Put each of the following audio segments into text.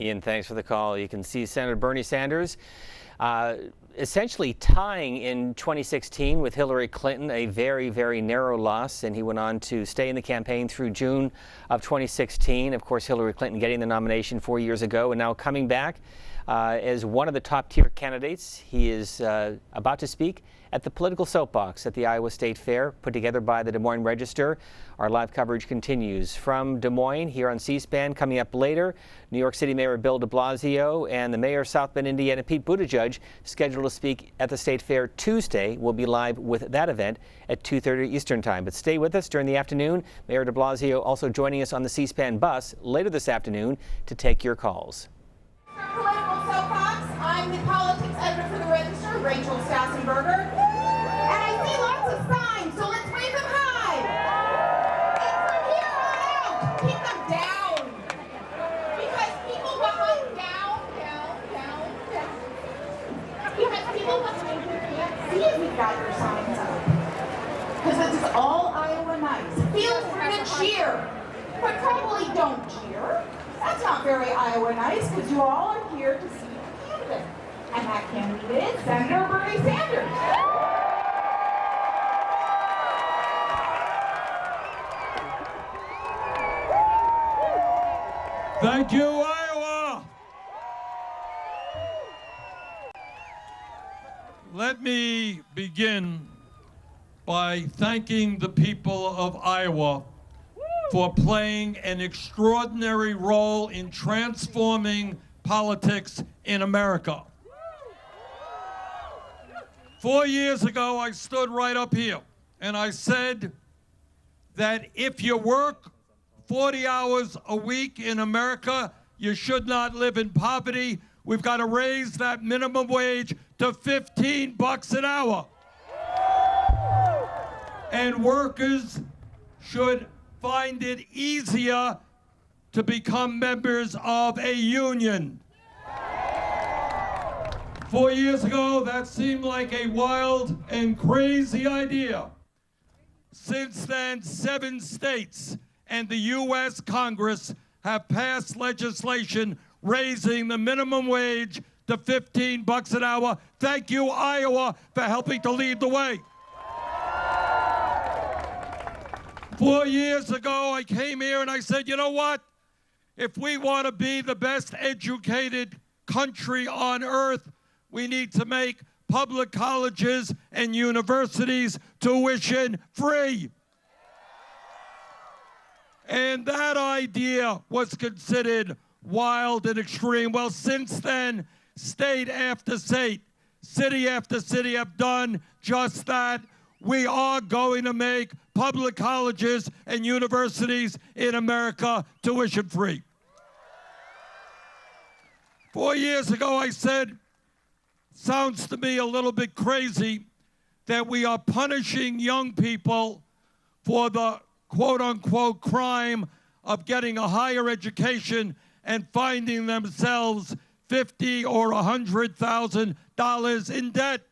Ian, thanks for the call. You can see Senator Bernie Sanders essentially tying in 2016 with Hillary Clinton, a very, very narrow loss, and he went on to stay in the campaign through June of 2016. Of course, Hillary Clinton getting the nomination 4 years ago and now coming back as one of the top-tier candidates. He is about to speak at the political soapbox at the Iowa State Fair, put together by the Des Moines Register. Our live coverage continues from Des Moines here on C-SPAN. Coming up later, New York City Mayor Bill de Blasio and the Mayor of South Bend, Indiana, Pete Buttigieg, scheduled to speak at the State Fair Tuesday. We'll be live with that event at 2:30 Eastern Time. But stay with us during the afternoon. Mayor de Blasio also joining us on the C-SPAN bus later this afternoon to take your calls. Political soapbox. I'm the politics editor for the Register, Rachel Stassenberger, and I see lots of signs, so let's wave them high. And from here on out, keep them down, because people behind down. Because people behind you can't see if you've got your signs up, because this is all Iowa nice. Feel free to cheer, but probably don't cheer. That's not very Iowa nice, because you all are here to see a candidate. And that candidate is Senator Bernie Sanders. Thank you, Iowa. Let me begin by thanking the people of Iowa for playing an extraordinary role in transforming politics in America. 4 years ago, I stood right up here and I said that if you work 40 hours a week in America, you should not live in poverty. We've got to raise that minimum wage to $15 an hour. And workers should find it easier to become members of a union. 4 years ago, that seemed like a wild and crazy idea. Since then, 7 states and the U.S. Congress have passed legislation raising the minimum wage to $15 an hour. Thank you, Iowa, for helping to lead the way. 4 years ago, I came here and I said, you know what? If we want to be the best educated country on earth, we need to make public colleges and universities tuition free. And that idea was considered wild and extreme. Well, since then, state after state, city after city have done just that. We are going to make public colleges and universities in America tuition free. 4 years ago, I said, sounds to me a little bit crazy that we are punishing young people for the quote-unquote crime of getting a higher education and finding themselves $50,000 or $100,000 in debt.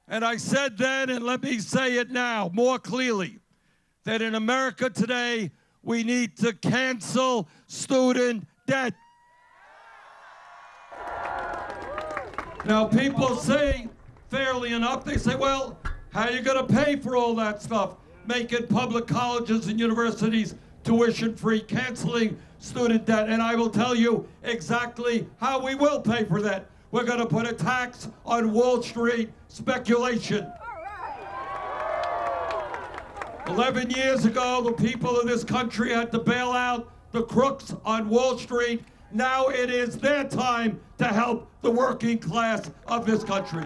And I said then, and let me say it now more clearly, that in America today, we need to cancel student debt. Now, people say, fairly enough, they say, well, how are you going to pay for all that stuff? Making public colleges and universities tuition-free, canceling student debt. And I will tell you exactly how we will pay for that. We're going to put a tax on Wall Street speculation. 11 years ago, the people of this country had to bail out the crooks on Wall Street. Now it is their time to help the working class of this country.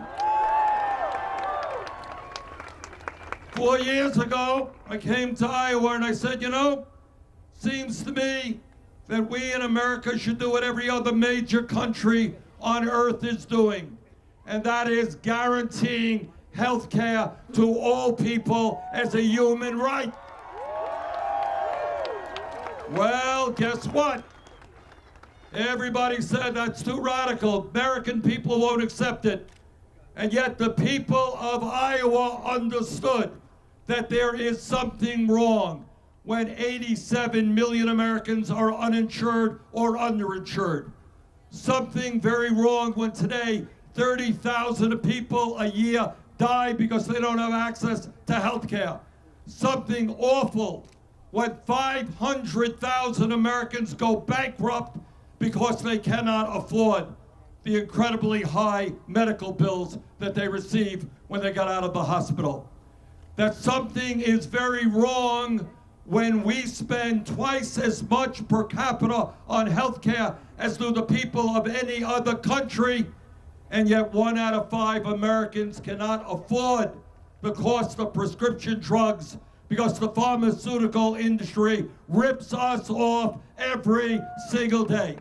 4 years ago, I came to Iowa and I said, you know, seems to me that we in America should do what every other major country on earth is doing, and that is guaranteeing health care to all people as a human right. Well, guess what? Everybody said that's too radical. American people won't accept it. And yet the people of Iowa understood that there is something wrong when 87 million Americans are uninsured or underinsured. Something very wrong when today 30,000 people a year die because they don't have access to health care. Something awful when 500,000 Americans go bankrupt because they cannot afford the incredibly high medical bills that they receive when they get out of the hospital. That something is very wrong when we spend twice as much per capita on health care as do the people of any other country, and yet 1 out of 5 Americans cannot afford the cost of prescription drugs because the pharmaceutical industry rips us off every single day.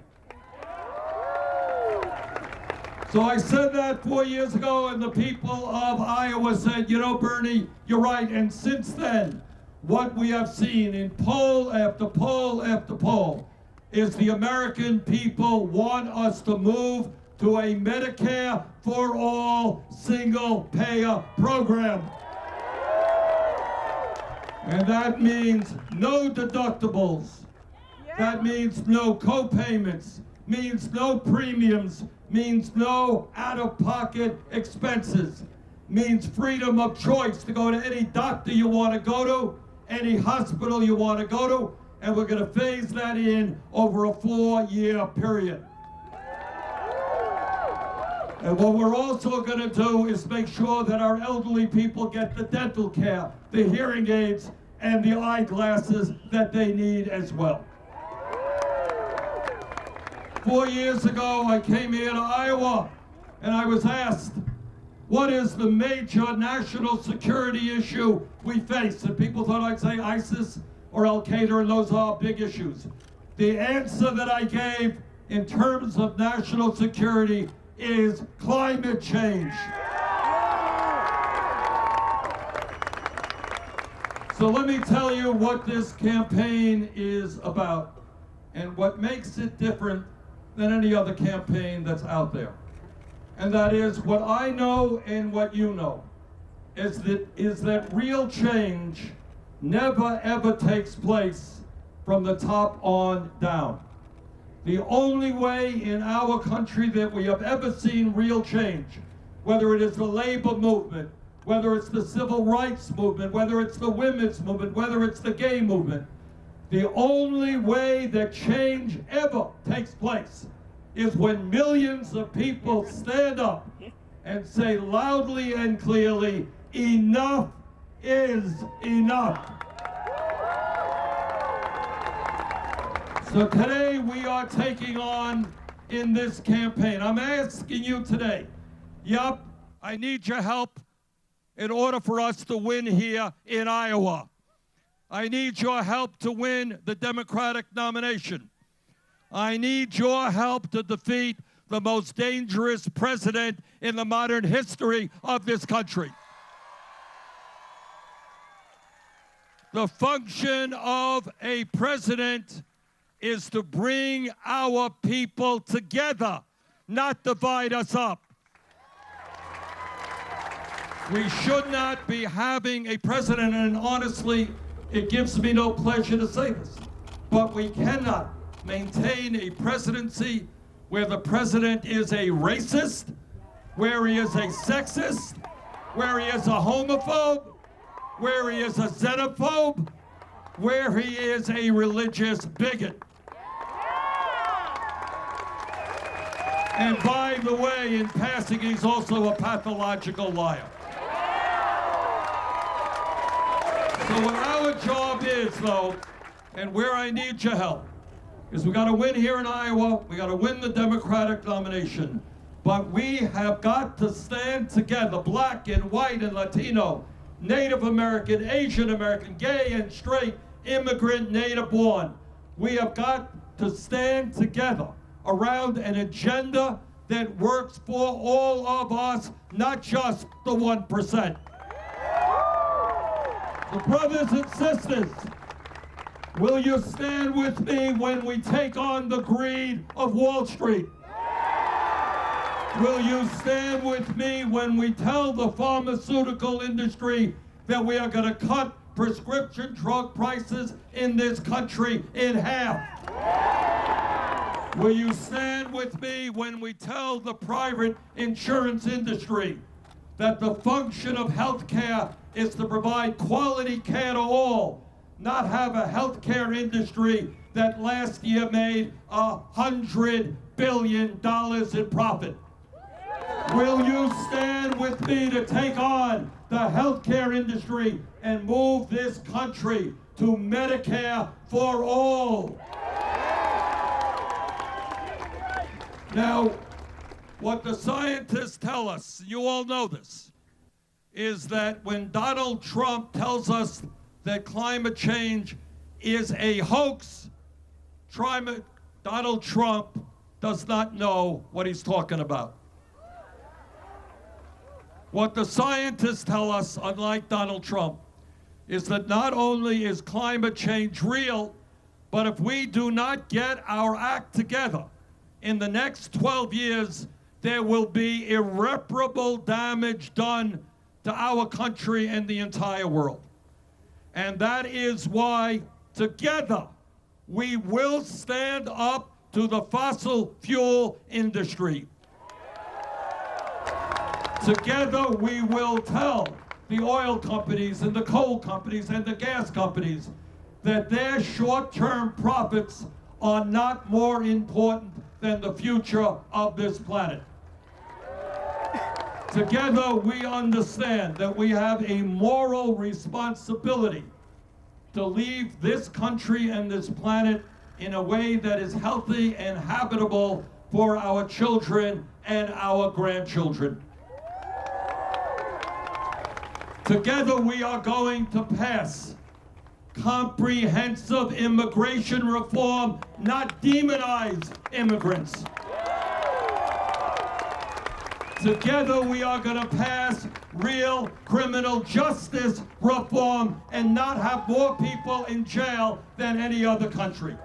So I said that 4 years ago, and the people of Iowa said, you know, Bernie, you're right. And since then, what we have seen in poll after poll after poll is the American people want us to move to a Medicare for all single-payer program. And that means no deductibles. That means no co-payments, means no premiums, means no out-of-pocket expenses, means freedom of choice to go to any doctor you want to go to, any hospital you want to go to, and we're going to phase that in over a 4-year period. And what we're also going to do is make sure that our elderly people get the dental care, the hearing aids, and the eyeglasses that they need as well. 4 years ago, I came here to Iowa, and I was asked, what is the major national security issue we face? And people thought I'd say ISIS or Al-Qaeda, and those are big issues. The answer that I gave in terms of national security is climate change. So let me tell you what this campaign is about and what makes it different than any other campaign that's out there. And that is what I know and what you know is that real change never ever takes place from the top on down. The only way in our country that we have ever seen real change, whether it is the labor movement, whether it's the civil rights movement, whether it's the women's movement, whether it's the gay movement, the only way that change ever takes place is when millions of people stand up and say loudly and clearly, enough is enough. So today we are taking on in this campaign. I'm asking you today, yup, I need your help in order for us to win here in Iowa. I need your help to win the Democratic nomination. I need your help to defeat the most dangerous president in the modern history of this country. The function of a president is to bring our people together, not divide us up. We should not be having a president, and honestly, it gives me no pleasure to say this, but we cannot maintain a presidency where the president is a racist, where he is a sexist, where he is a homophobe, where he is a xenophobe, where he is a religious bigot. And by the way, in passing, he's also a pathological liar. So what our job is, though, and where I need your help, is we got to win here in Iowa, we got to win the Democratic nomination, but we have got to stand together, black and white and Latino, Native American, Asian American, gay and straight, immigrant, native born. We have got to stand together around an agenda that works for all of us, not just the 1%. So brothers and sisters, will you stand with me when we take on the greed of Wall Street? Will you stand with me when we tell the pharmaceutical industry that we are going to cut prescription drug prices in this country in half. Will you stand with me when we tell the private insurance industry that the function of health care is to provide quality care to all, not have a health care industry that last year made $100 billion in profit? Will you stand with me to take on the healthcare industry and move this country to Medicare for all? Now, what the scientists tell us, you all know this, is that when Donald Trump tells us that climate change is a hoax, Donald Trump does not know what he's talking about. What the scientists tell us, unlike Donald Trump, is that not only is climate change real, but if we do not get our act together, in the next 12 years, there will be irreparable damage done to our country and the entire world. And that is why, together, we will stand up to the fossil fuel industry. Together, we will tell the oil companies and the coal companies and the gas companies that their short-term profits are not more important than the future of this planet. Together, we understand that we have a moral responsibility to leave this country and this planet in a way that is healthy and habitable for our children and our grandchildren. Together, we are going to pass comprehensive immigration reform, not demonize immigrants. Together, we are going to pass real criminal justice reform and not have more people in jail than any other country.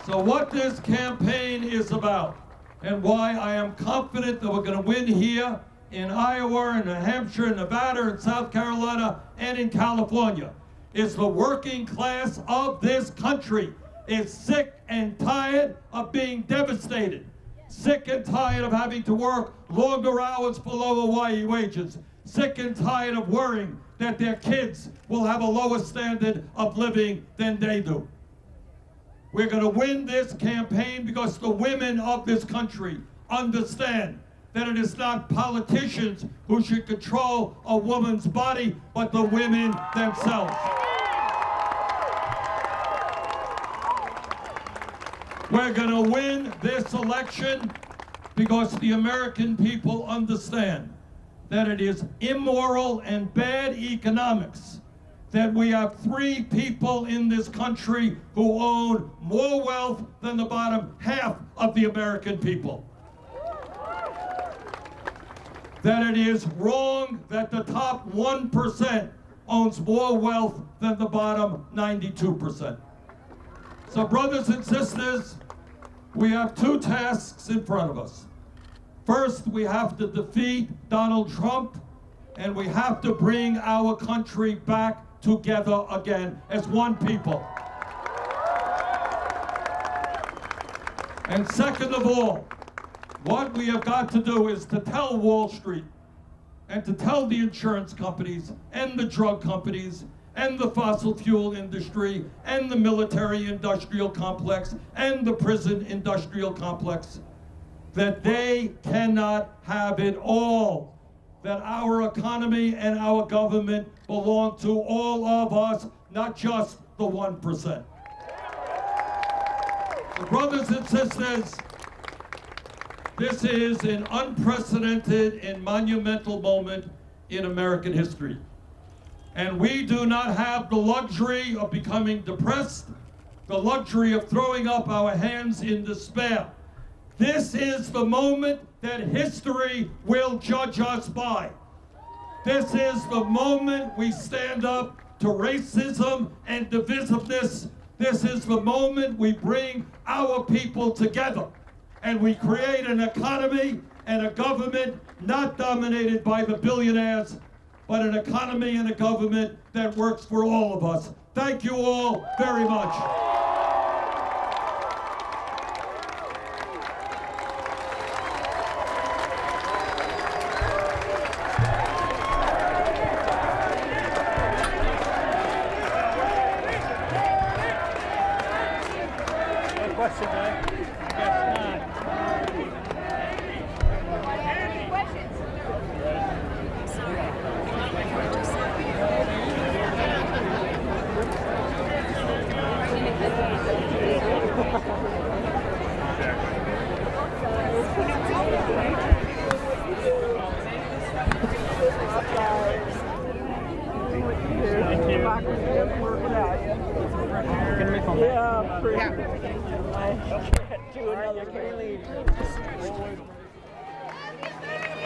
So what this campaign is about, and why I am confident that we're going to win here in Iowa, and New Hampshire, Nevada, and South Carolina, and in California, is the working class of this country is sick and tired of being devastated, sick and tired of having to work longer hours for lower wages, sick and tired of worrying that their kids will have a lower standard of living than they do. We're going to win this campaign because the women of this country understand that it is not politicians who should control a woman's body, but the women themselves. We're going to win this election because the American people understand that it is immoral and bad economics that we have 3 people in this country who own more wealth than the bottom half of the American people. That it is wrong that the top 1% owns more wealth than the bottom 92%. So brothers and sisters, we have 2 tasks in front of us. First, we have to defeat Donald Trump, and we have to bring our country back together again as one people. And second of all, what we have got to do is to tell Wall Street and to tell the insurance companies and the drug companies and the fossil fuel industry and the military industrial complex and the prison industrial complex that they cannot have it all, that our economy and our government belong to all of us, not just the 1%. So brothers and sisters, this is an unprecedented and monumental moment in American history. And we do not have the luxury of becoming depressed, the luxury of throwing up our hands in despair. This is the moment that history will judge us by. This is the moment we stand up to racism and divisiveness. This is the moment we bring our people together and we create an economy and a government not dominated by the billionaires, but an economy and a government that works for all of us. Thank you all very much.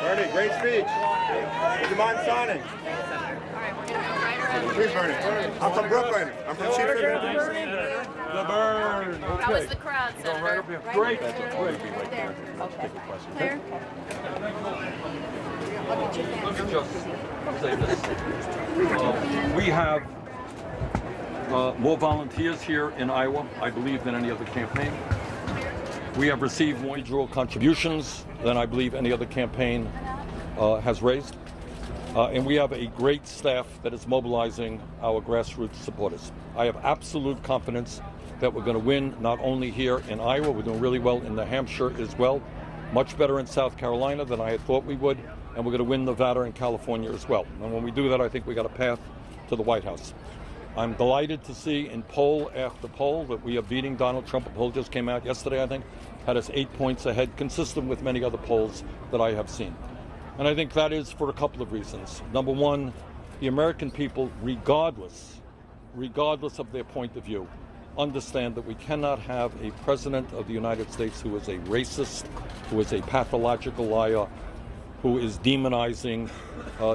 Bernie, great speech. Would you mind signing? Please, Bernie. I'm from Brooklyn. I'm from Chief. The burn. How was the crowd, Senator? Great. There. Okay. Claire? Let me just say this. We have more volunteers here in Iowa, I believe, than any other campaign. We have received more individual contributions than I believe any other campaign has raised. And we have a great staff that is mobilizing our grassroots supporters. I have absolute confidence that we're going to win not only here in Iowa, we're doing really well in New Hampshire as well, much better in South Carolina than I had thought we would, and we're going to win Nevada and California as well. And when we do that, I think we got a path to the White House. I'm delighted to see in poll after poll that we are beating Donald Trump. A poll just came out yesterday, I think, had us 8 points ahead, consistent with many other polls that I have seen. And I think that is for a couple of reasons. Number one, the American people, regardless of their point of view, understand that we cannot have a president of the United States who is a racist, who is a pathological liar, who is demonizing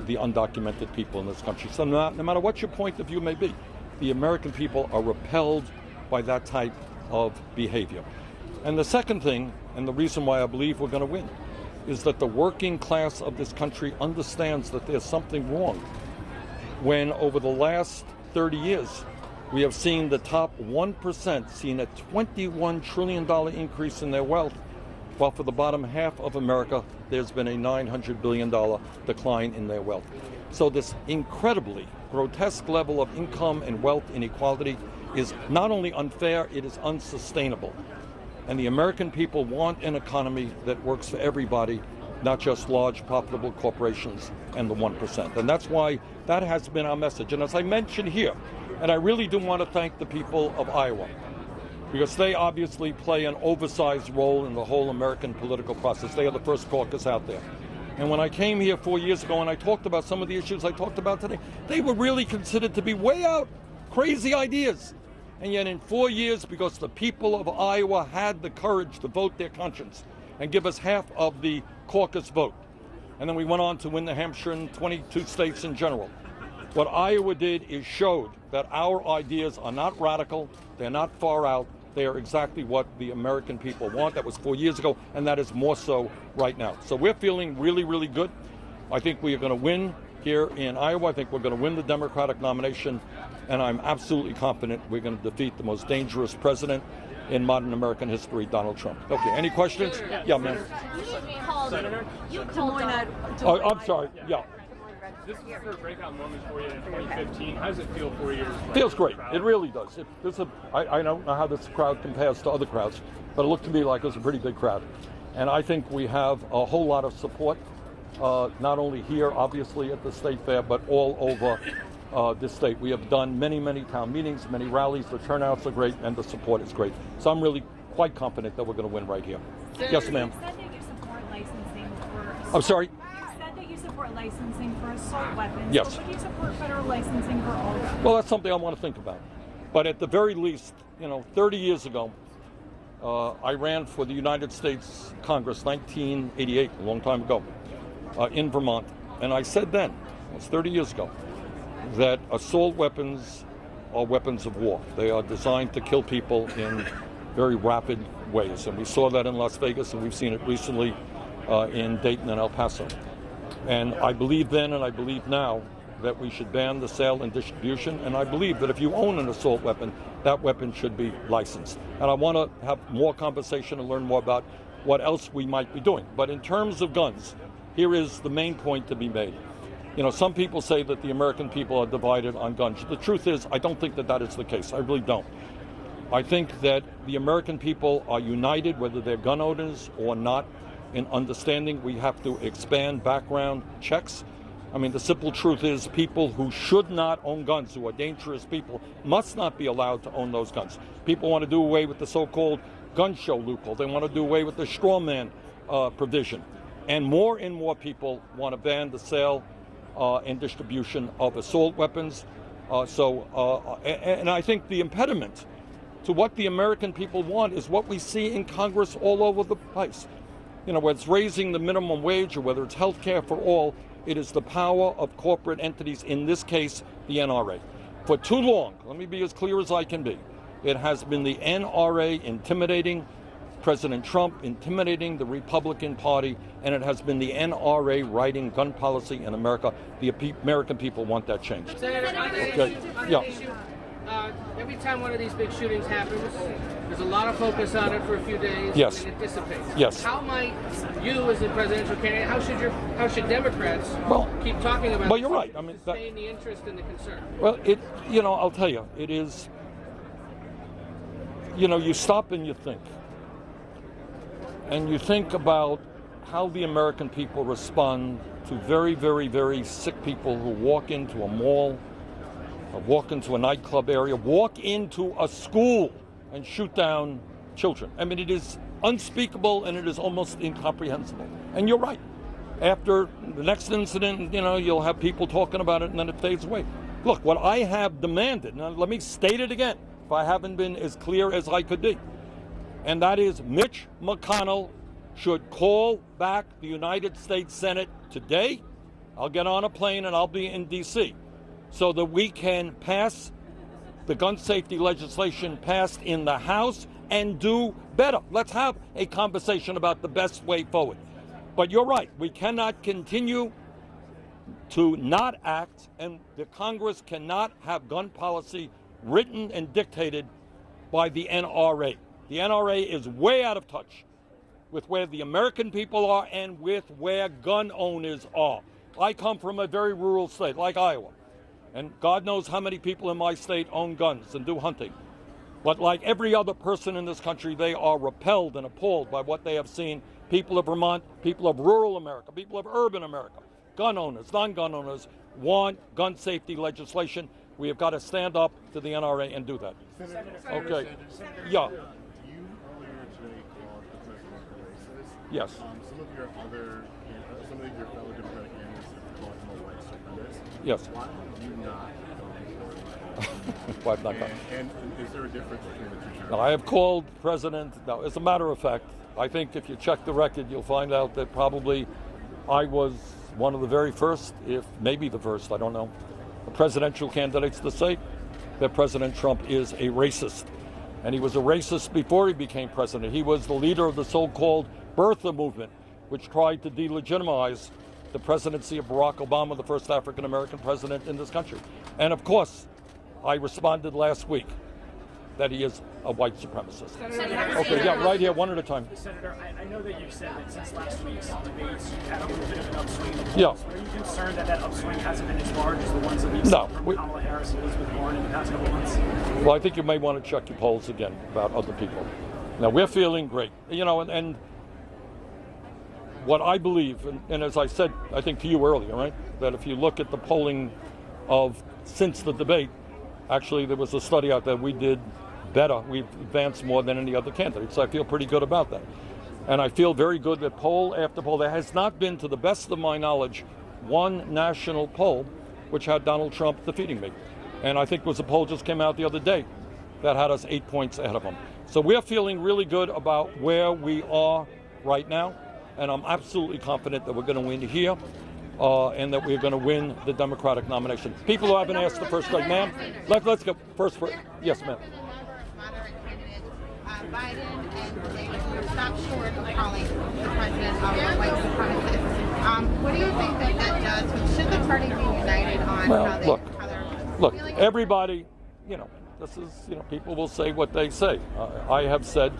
the undocumented people in this country. So no matter what your point of view may be, the American people are repelled by that type of behavior. And the second thing, and the reason why I believe we're going to win, is that the working class of this country understands that there's something wrong when over the last 30 years we have seen the top 1% seen a $21 trillion increase in their wealth, while for the bottom half of America there's been a $900 billion decline in their wealth. So this incredibly grotesque level of income and wealth inequality is not only unfair, it is unsustainable. And the American people want an economy that works for everybody, not just large profitable corporations and the 1%. And that's why that has been our message. And as I mentioned here, and I really do want to thank the people of Iowa, because they obviously play an oversized role in the whole American political process. They are the first caucus out there. And when I came here 4 years ago and I talked about some of the issues I talked about today, they were really considered to be way out, crazy ideas. And yet in 4 years, because the people of Iowa had the courage to vote their conscience and give us half of the caucus vote, and then we went on to win New Hampshire and 22 states in general. What Iowa did is showed that our ideas are not radical, they're not far out, they are exactly what the American people want. That was 4 years ago, and that is more so right now. So we're feeling really, really good. I think we are going to win here in Iowa. I think we're going to win the Democratic nomination, and I'm absolutely confident we're going to defeat the most dangerous president in modern American history, Donald Trump. Okay, any questions? Yeah, ma'am. You called Oh, I'm sorry, yeah. This is sort of breakout moment for you in 2015. How does it feel for you? Feels great. It really does. I don't know how this crowd compares to other crowds, but it looked to me like it was a pretty big crowd. And I think we have a whole lot of support, not only here, obviously, at the state fair, but all over this state. We have done many, many town meetings, many rallies. The turnouts are great, and the support is great. So I'm really quite confident that we're going to win right here. Yes, ma'am. You said that you support licensing for... I'm sorry? Support licensing for assault weapons. Yes. But would you support federal licensing for all guns? Well, that's something I want to think about. But at the very least, 30 years ago, I ran for the United States Congress, 1988, a long time ago, in Vermont. And I said then, it was 30 years ago, that assault weapons are weapons of war. They are designed to kill people in very rapid ways. And we saw that in Las Vegas, and we've seen it recently in Dayton and El Paso. And I believe then and I believe now that we should ban the sale and distribution, and I believe that if you own an assault weapon, that weapon should be licensed. And I want to have more conversation and learn more about what else we might be doing. But in terms of guns, here is the main point to be made. You know, some people say that the American people are divided on guns. The truth is, I don't think that that is the case. I really don't. I think that the American people are united, whether they're gun owners or not, in understanding we have to expand background checks. I mean, the simple truth is people who should not own guns, who are dangerous people, must not be allowed to own those guns. People want to do away with the so-called gun show loophole. They want to do away with the straw man provision. And more people want to ban the sale and distribution of assault weapons. And I think the impediment to what the American people want is what we see in Congress all over the place. You know, whether it's raising the minimum wage or whether it's health care for all, it is the power of corporate entities, in this case, the NRA. For too long, let me be as clear as I can be, it has been the NRA intimidating President Trump, intimidating the Republican Party, and it has been the NRA writing gun policy in America. The American people want that changed. Senator, on that Okay. issue, on Yeah. that issue, every time one of these big shootings happens, there's a lot of focus on it for a few days, Yes. and then it dissipates. Yes. How might you, as a presidential candidate, how should Democrats keep talking about well, this you're right. to I mean, sustain the interest and the concern? Well, I'll tell you, it is, you stop and you think. And you think about how the American people respond to very, very, very sick people who walk into a mall, or walk into a nightclub area, walk into a school and shoot down children. I mean, it is unspeakable and it is almost incomprehensible. And you're right. After the next incident, you'll have people talking about it and then it fades away. Look, what I have demanded, now let me state it again, if I haven't been as clear as I could be, and that is Mitch McConnell should call back the United States Senate today. I'll get on a plane and I'll be in D.C. so that we can pass the gun safety legislation passed in the House and do better. Let's have a conversation about the best way forward. But you're right, we cannot continue to not act, and the Congress cannot have gun policy written and dictated by the NRA. The NRA is way out of touch with where the American people are and with where gun owners are. I come from a very rural state like Iowa, and God knows how many people in my state own guns and do hunting. But like every other person in this country, they are repelled and appalled by what they have seen. People of Vermont, people of rural America, people of urban America, gun owners, non-gun owners want gun safety legislation. We have got to stand up to the NRA and do that. Okay. Yeah. You earlier today called the president a racist. Yes. Some of your fellow Democratic candidates have called him a white supremacist. Yes. Why have you not Why have not gone? And is there a difference between the two terms? No, I have called President. Now, as a matter of fact, I think if you check the record, you'll find out that probably I was one of the very first, if maybe the first, I don't know, presidential candidates to say that President Trump is a racist. And he was a racist before he became president. He was the leader of the so-called birther movement, which tried to delegitimize the presidency of Barack Obama, the first African-American president in this country. And of course, I responded last week that he is a white supremacist. Okay, yeah, right here, one at a time. Senator, I know that you've said that since last week's debates, you've had a little bit of an upswing. Yeah. Are you concerned that upswing hasn't been as large as the ones that we've No, seen from Kamala Harris and Elizabeth Warren in the past couple months? Well, I think you may want to check your polls again about other people. Now, we're feeling great. And what I believe, and as I said, I think to you earlier, right, that if you look at the polling of since the debate, actually there was a study out there, we did better. We've advanced more than any other candidate, so I feel pretty good about that. And I feel very good that poll after poll, there has not been, to the best of my knowledge, one national poll which had Donald Trump defeating me. And I think it was a poll just came out the other day that had us 8 points ahead of him. So we're feeling really good about where we are right now, and I'm absolutely confident that we're going to win here and that we're going to win the Democratic nomination. People who haven't asked the first question, ma'am, let's go first. Yes, ma'am. Biden and they stop short of calling the president a white supremacist. What do you think that does? Should the party be united on how they're Look, feeling? everybody, this is, people will say what they say. I have said,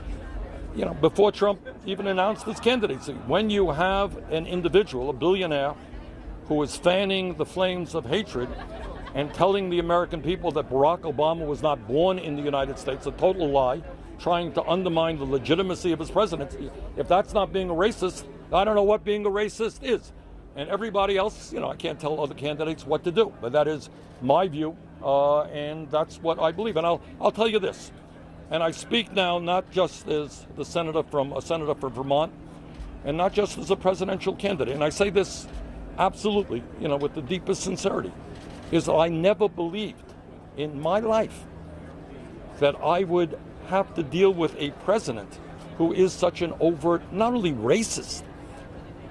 before Trump even announced his candidacy, when you have an individual, a billionaire, who is fanning the flames of hatred and telling the American people that Barack Obama was not born in the United States, a total lie, trying to undermine the legitimacy of his presidency, if that's not being a racist, I don't know what being a racist is. And everybody else, I can't tell other candidates what to do, but that is my view, and that's what I believe. And I'll tell you this, and I speak now not just as a senator from Vermont, and not just as a presidential candidate, and I say this absolutely, with the deepest sincerity, is that I never believed in my life that I would have to deal with a president who is such an overt, not only racist,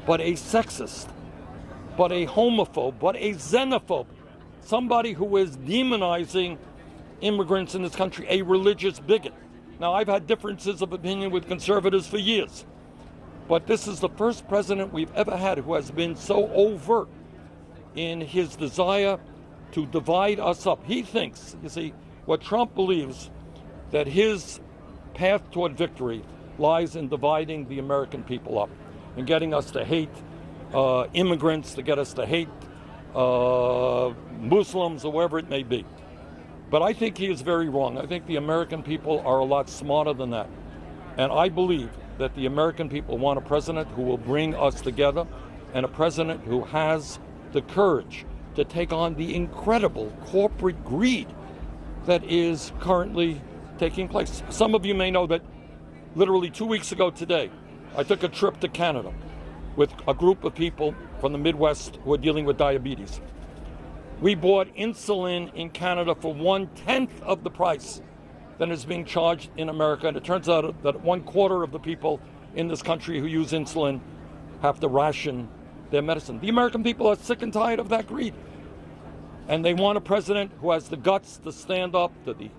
but a sexist, but a homophobe, but a xenophobe, somebody who is demonizing immigrants in this country, a religious bigot. Now, I've had differences of opinion with conservatives for years, but this is the first president we've ever had who has been so overt in his desire to divide us up. He thinks, you see, what Trump believes, that his path toward victory lies in dividing the American people up and getting us to hate immigrants, to get us to hate Muslims or wherever it may be. But I think he is very wrong. I think the American people are a lot smarter than that. And I believe that the American people want a president who will bring us together and a president who has the courage to take on the incredible corporate greed that is currently taking place. Some of you may know that literally 2 weeks ago today, I took a trip to Canada with a group of people from the Midwest who are dealing with diabetes. We bought insulin in Canada for 1/10 of the price that is being charged in America. And it turns out that 1/4 of the people in this country who use insulin have to ration their medicine. The American people are sick and tired of that greed. And they want a president who has the guts to stand up to the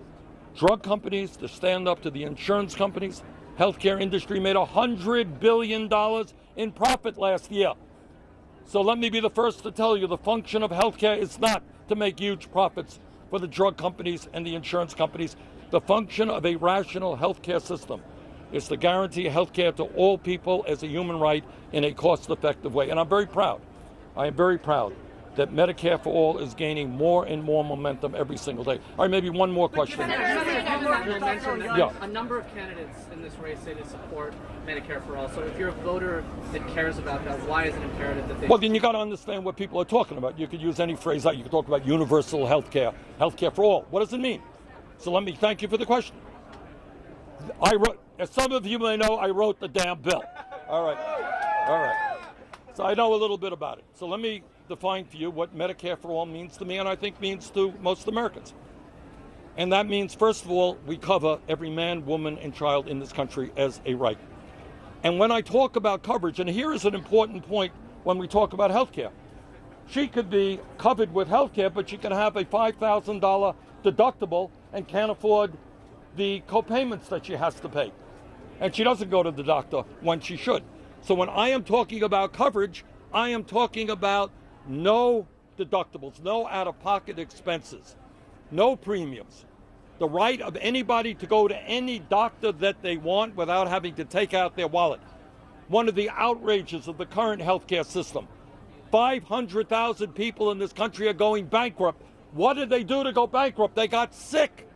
drug companies, to stand up to the insurance companies. Healthcare industry made $100 billion in profit last year. So let me be the first to tell you, the function of healthcare is not to make huge profits for the drug companies and the insurance companies. The function of a rational healthcare system is to guarantee healthcare to all people as a human right in a cost-effective way. And I'm very proud. I am very proud that Medicare for All is gaining more and more momentum every single day. All right, maybe one more question. Yeah. A number of candidates in this race say they support Medicare for All. So if you're a voter that cares about that, why is it imperative that they... Well, then you got to understand what people are talking about. You could use any phrase that you could talk about universal healthcare, healthcare for all. What does it mean? So let me thank you for the question. I wrote, as some of you may know, I wrote the damn bill. All right. So I know a little bit about it. So let me define for you what Medicare for All means to me, and I think means to most Americans. And that means, first of all, we cover every man, woman, and child in this country as a right. And when I talk about coverage, and here is an important point when we talk about health care, she could be covered with health care, but she can have a $5,000 deductible and can't afford the co-payments that she has to pay. And she doesn't go to the doctor when she should. So when I am talking about coverage, I am talking about no deductibles, no out-of-pocket expenses, no premiums, the right of anybody to go to any doctor that they want without having to take out their wallet. One of the outrages of the current healthcare system, 500,000 people in this country are going bankrupt. What did they do to go bankrupt? They got sick.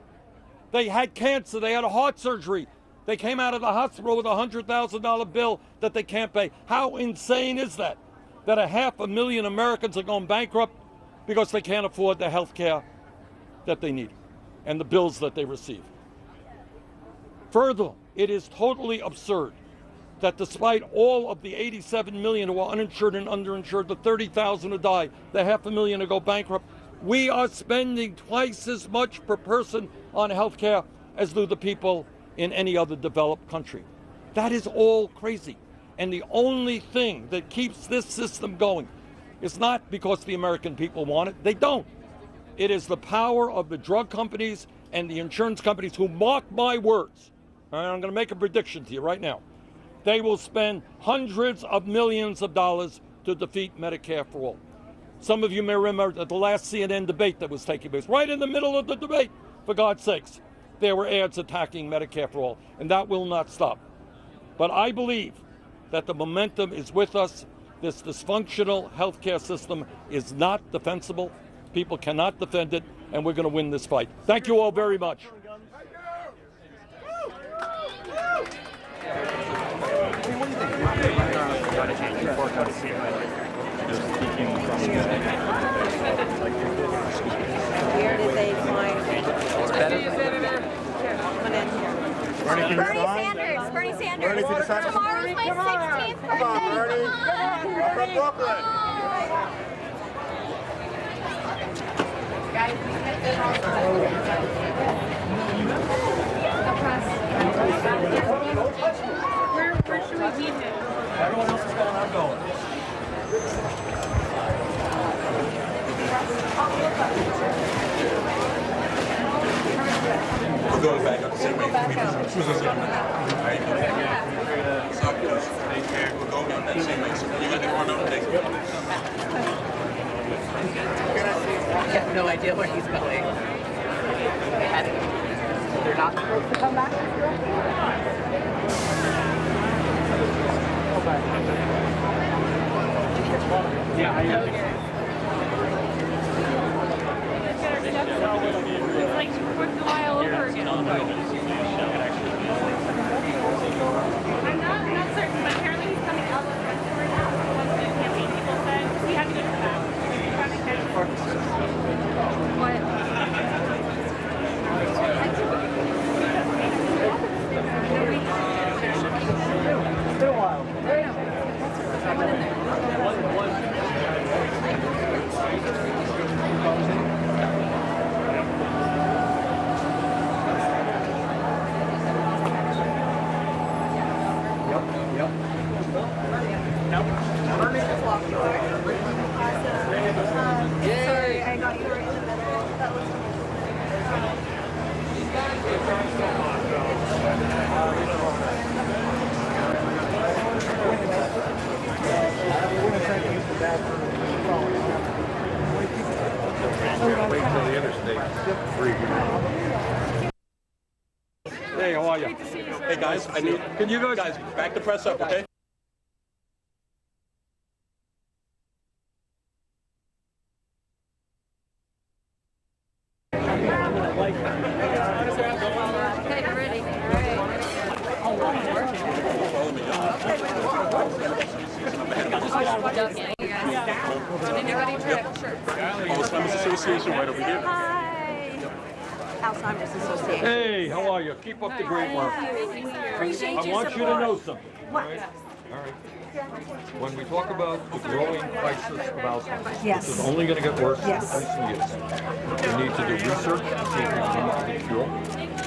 They had cancer. They had a heart surgery. They came out of the hospital with a $100,000 bill that they can't pay. How insane is that? That 500,000 Americans are going bankrupt because they can't afford the health care that they need and the bills that they receive. Further, it is totally absurd that despite all of the 87 million who are uninsured and underinsured, the 30,000 who die, the 500,000 who go bankrupt, we are spending twice as much per person on health care as do the people in any other developed country. That is all crazy. And the only thing that keeps this system going is not because the American people want it. They don't. It is the power of the drug companies and the insurance companies who, mark my words, and I'm going to make a prediction to you right now, they will spend hundreds of millions of dollars to to defeat Medicare for all. Some of you may remember the last CNN debate that was taking place. Right in the middle of the debate, for God's sakes, there were ads attacking Medicare for all, and that will not stop. But I believe that the momentum is with us. This dysfunctional healthcare system is not defensible. People cannot defend it, and we're going to win this fight. Thank you all very much. Where did they find Bernie Sanders. Bernie Sanders. Bernie to the side. Tomorrow's my 16th birthday. Come on, Bernie. I'm from Brooklyn. Where should we meet him? Everyone else is going, I'm going. We'll go back up the same way. We'll go down that same way. You got the one on the next one. I have no idea where he's going. They're not supposed to come back? Yeah, I know. It's like 4th of July all over again. I'm not certain, but apparently he's coming out of the restaurant now. What the campaign people said. We have to get him back. It's been a while. Sorry, I got you right in the middle. That was Wait till the interstate. Hey, how are you? Hey guys, Can you guys back the press up, okay? Okay, we're ready. Alzheimer's Association right over here. Hi. Alzheimer's Association. Hey, how are you? Keep up the great work. Appreciate I your want you to support. know something. All right? When we talk about the growing crisis of Alzheimer's, Yes. this is only going to get worse Yes. in recent years. We need to do research to see if we can come up with a cure.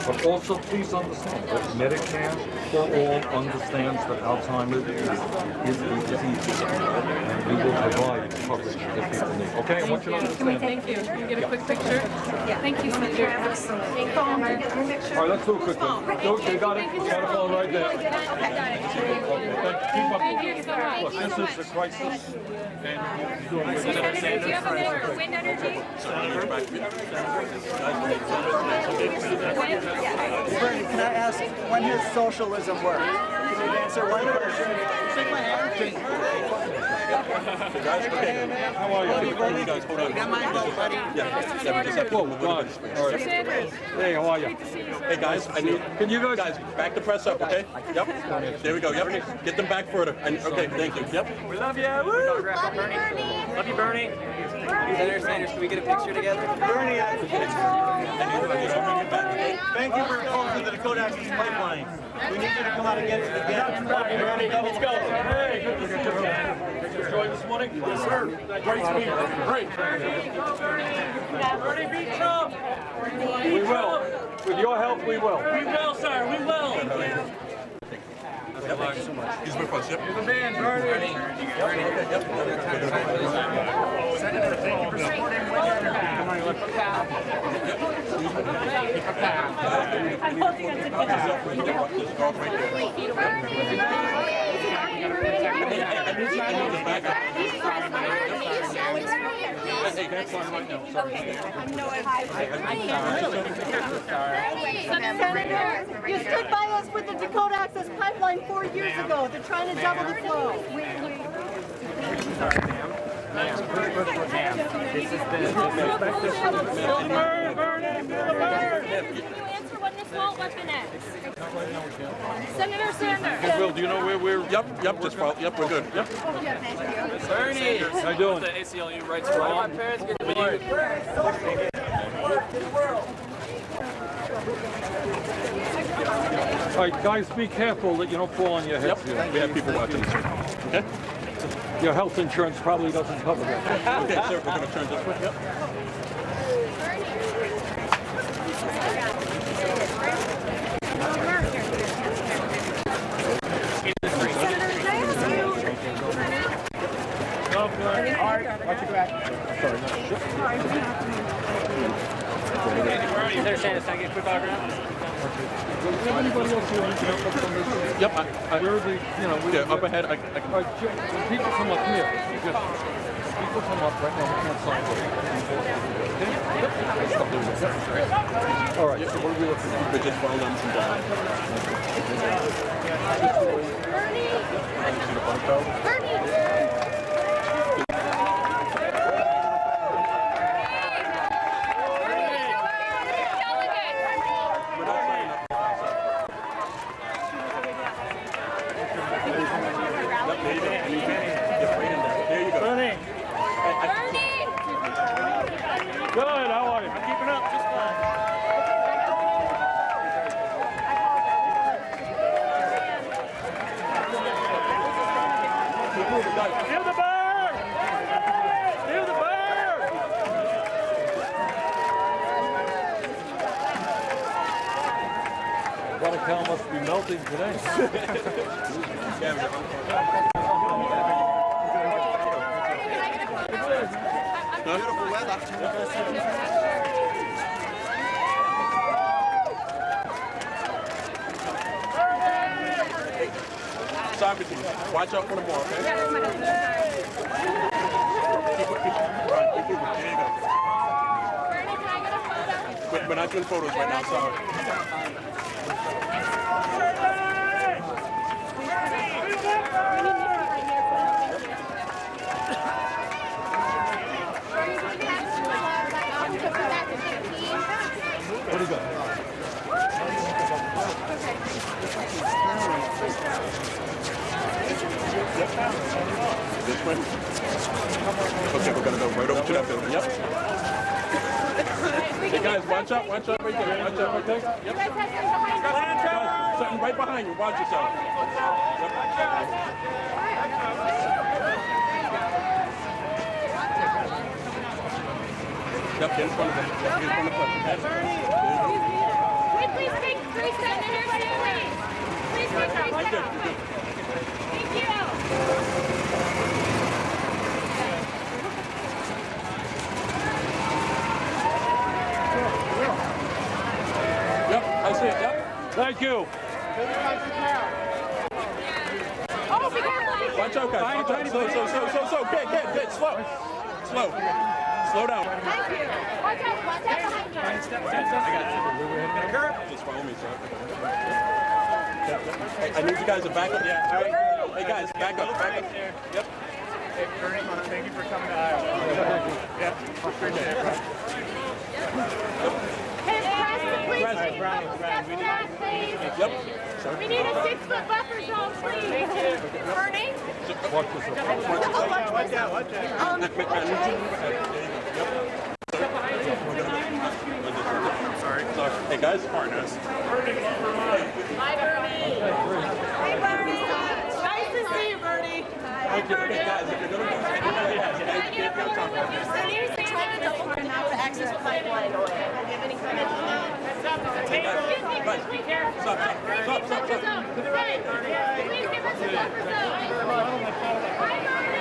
But also, please understand that Medicare for all understands that Alzheimer's is a disease, and we will provide coverage that people need. Okay, I want you to understand. Thank you. Can we get a quick picture? Yeah. Thank you, Senator. All right, let's do a quick one. You got it? Got it all right there. Okay, keep up. Thank you so much. Look, this is the crisis, and you're doing Senator, do you have a minute for wind energy? Bernie, can I ask, when does socialism work? Can you answer one question? Shake my hand. How are you? You guys, hold on. You got my help, buddy. Yeah, we just have to Whoa, God. All right. Hey, how are you? Hey guys, Can you guys? back the press up, okay? Yep. There we go. Yep. Get them back further. And okay, thank you. Yep. We love you. Love you, Bernie. Love you, Bernie. Senator Sanders, can we get a picture together? Bernie, thank you for opposing the Dakota Access Pipeline. We need you to come out and get it again. Bernie, let's go. Hey, good to see you. Did you enjoy this morning? Yes, sir. Great speaker. Great. Bernie beat Trump. We will. With your help, we will. We will, sir. We will. He's with us. Yep. The man, Bernie. Senator, thank you for supporting Wind Bernie. That's on right now. Sorry. Senator, you stood by us with the Dakota Access Pipeline 4 years ago. They're trying to double the flow. Can you answer what an assault weapon is? Senator Sanders. Will, do you know where we're? Yep, just follow. Yep, we're good. Yep. Bernie! How you doing? The ACLU Rights for All. All right, guys, be careful that you don't fall on your heads. Yep. We have people watching this. Okay. Your health insurance probably doesn't cover that. Okay, sir. We're going to turn this way. Yep. Senator Sanders, can I get a quick autograph? Anybody else who wants to help us on this? Yep. Where are the, Yeah, up ahead. When people come up here, people come up right now, we can't sign for it. All right, so what are we looking at? We just follow them from down. Good, how are you? I'm keeping up just fine. Feel the bird! Feel the bird! Water cow must be melting today. Beautiful weather. Socrates, watch out for the more, okay? Keep moving. There you go. We're not doing photos right now, sorry. What do you got? This way? Okay, we're gonna go right over to that building. Yep. Hey guys, watch out right there. Watch out, okay? Yep. Something right behind you. Watch yourself. Yep, get in front of them. Yep, get in front of them. Wait, please take 3 senators, please. Please take 3 senators. Thank you. Yep, I see it. Yep. Thank you. Oh, be careful. Watch out, guys. Watch out. Slow. Get. Slow. Slow down. Thank you. Watch out behind you. Just follow me, sir. Hey, I need you guys to back up. Yeah. All right. Hey guys, back up. Yep. Hey, Bernie, thank you for coming to Iowa. Yep. Appreciate it. Hey, Preston, please. Brian, Please. Yep. We need a 6-foot buffer zone, please. Bernie? Watch this up. Watch out. Sorry. Hey guys. Partners. Hi, Bernie. Hey, Bernie. Nice to see you, Bernie. Hey guys, if you're gonna do They're trying to double the amount of access pipeline oil. Do you have any comment on that? Stop. Hey, please give us a buffer zone. Hi, Bernie.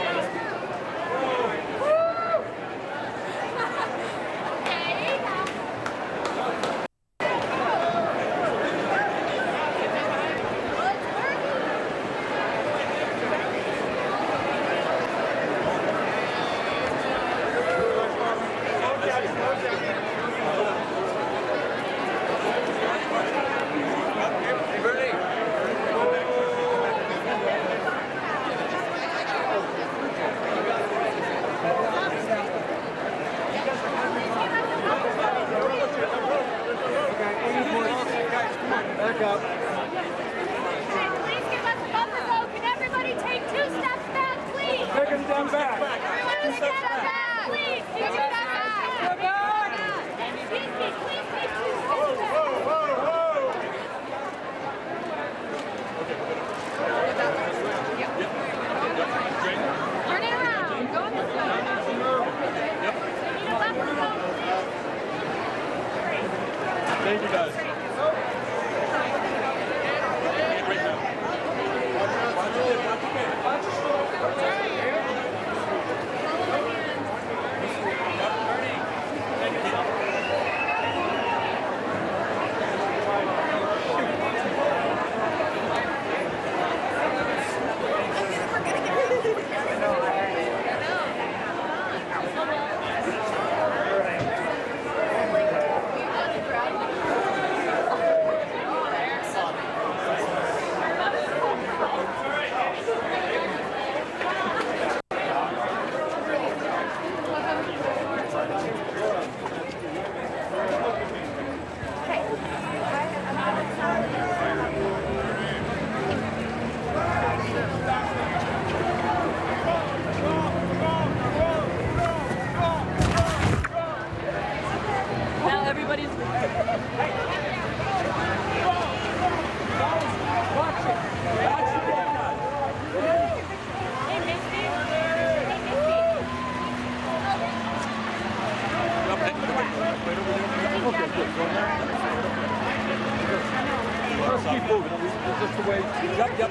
way. Yep.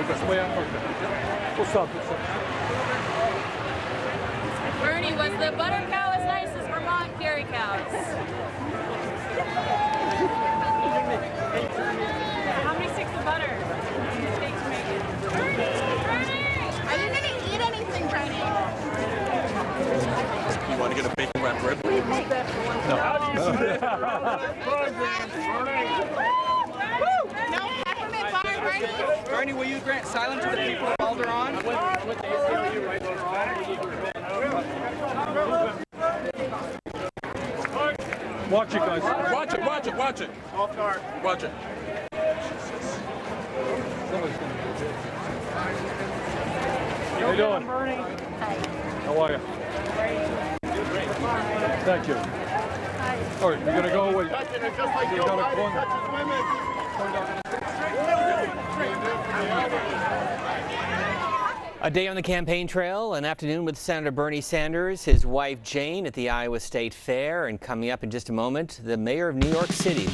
This way on Market. We'll stop. Bernie, was the butter cow as nice as Vermont dairy cows? How many sticks of butter? Steaks make it. Bernie! Are you going to eat anything, Bernie? You want to get a bacon wrapped rib? No. No peppermint bar, Bernie? Bernie, will you grant silence to the people of Alderaan? With the ACLU right there. Watch it, guys. Watch it. Off guard. Watch it. How you doing? How are you? Thank you. All right, you're gonna go away. You got a corner. A day on the campaign trail, an afternoon with Senator Bernie Sanders, his wife Jane at the Iowa State Fair, and coming up in just a moment, the mayor of New York City.